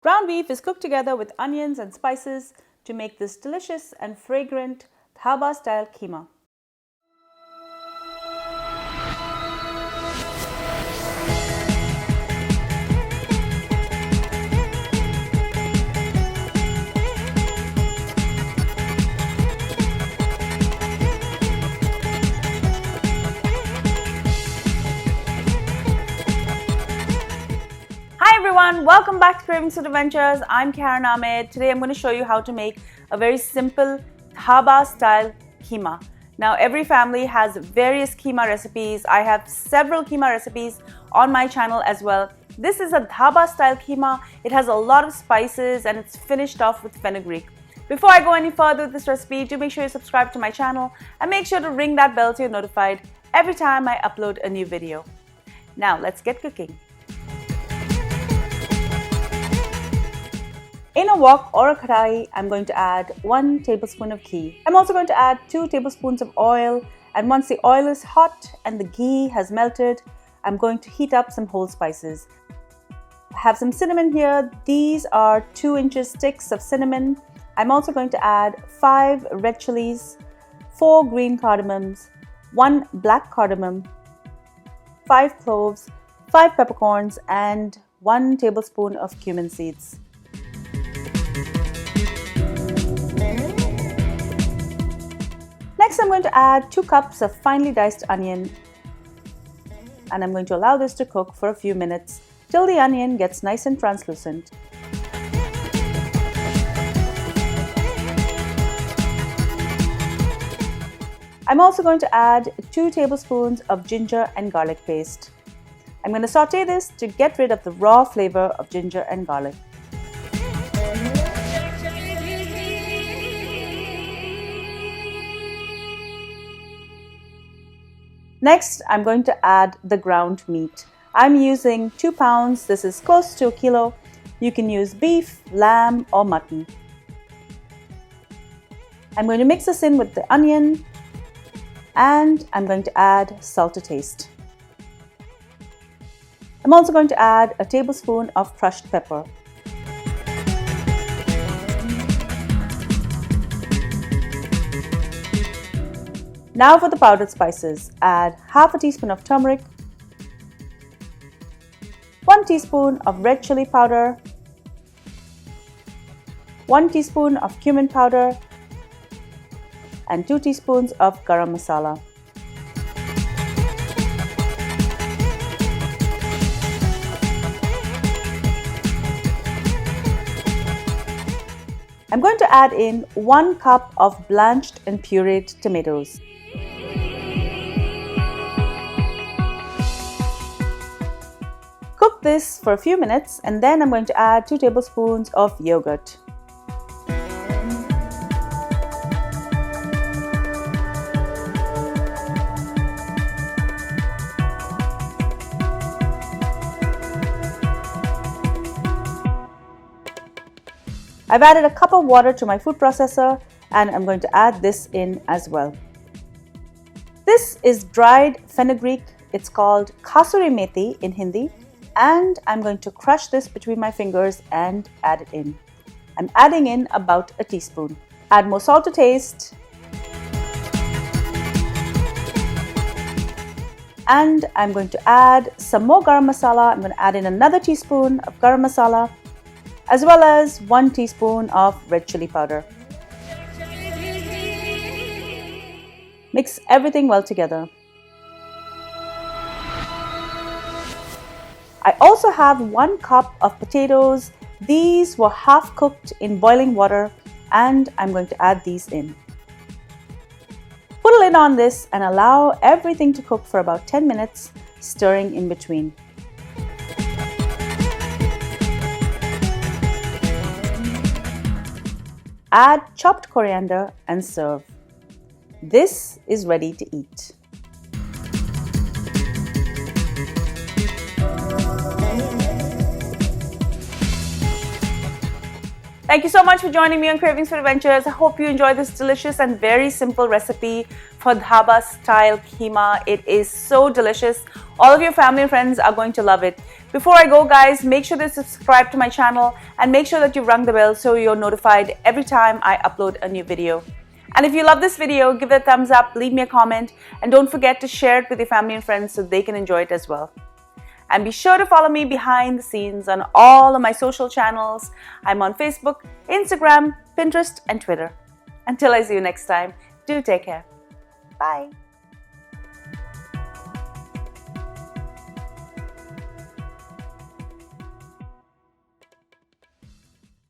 Ground beef is cooked together with onions and spices to make this delicious and fragrant Dhaba-style Kheema. Hi everyone, welcome back to Cravings and Adventures. I'm Cardamoms. Today I'm going to show you how to make a very simple Dhaba style Kheema. Now every family has various Kheema recipes. I have several Kheema recipes on my channel as well. This is a Dhaba style Kheema. It has a lot of spices and it's finished off with fenugreek. Before I go any further with this recipe, do make sure you subscribe to my channel and make sure to ring that bell so you're notified every time I upload a new video. Now let's get cooking. In a wok or a kadai, I'm going to add 1 tablespoon of ghee. I'm also going to add 2 tablespoons of oil, and once the oil is hot and the ghee has melted, I'm going to heat up some whole spices. I have some cinnamon here. These are 2-inch sticks of cinnamon. I'm also going to add 5 red chilies, 4 green cardamoms, 1 black cardamom, 5 cloves, 5 peppercorns, and 1 tablespoon of cumin seeds. Next, I'm going to add 2 cups of finely diced onion, and I'm going to allow this to cook for a few minutes till the onion gets nice and translucent. I'm also going to add 2 tablespoons of ginger and garlic paste. I'm going to saute this to get rid of the raw flavor of ginger and garlic. Next, I'm going to add the ground meat. I'm using 2 pounds. This is close to a kilo. You can use beef, lamb, or mutton. I'm going to mix this in with the onion, and I'm going to add salt to taste. I'm also going to add a tablespoon of crushed pepper. Now for the powdered spices, add half a teaspoon of turmeric, 1 teaspoon of red chili powder, 1 teaspoon of cumin powder, and 2 teaspoons of garam masala. I'm going to add in 1 cup of blanched and pureed tomatoes. Cook this for a few minutes, and then I'm going to add 2 tablespoons of yogurt. I've added a cup of water to my food processor, and I'm going to add this in as well. This is dried fenugreek. It's called kasuri methi in Hindi. And I'm going to crush this between my fingers and add it in. I'm adding in about a teaspoon. Add more salt to taste. And I'm going to add some more garam masala. I'm going to add in another teaspoon of garam masala, as well as 1 teaspoon of red chili powder. Mix everything well together. I also have 1 cup of potatoes. These were half cooked in boiling water, and I'm going to add these in. Put a lid on this and allow everything to cook for about 10 minutes, stirring in between. Add chopped coriander and serve. This is ready to eat. Thank you so much for joining me on Cravings for Adventures. I hope you enjoyed this delicious and very simple recipe for Dhaba style Kheema. It is so delicious. All of your family and friends are going to love it. Before I go, guys, make sure to subscribe to my channel and make sure that you've rung the bell so you're notified every time I upload a new video. And if you love this video, give it a thumbs up, leave me a comment, and don't forget to share it with your family and friends so they can enjoy it as well. And be sure to follow me behind the scenes on all of my social channels. I'm on Facebook, Instagram, Pinterest, and Twitter. Until I see you next time, do take care. Bye.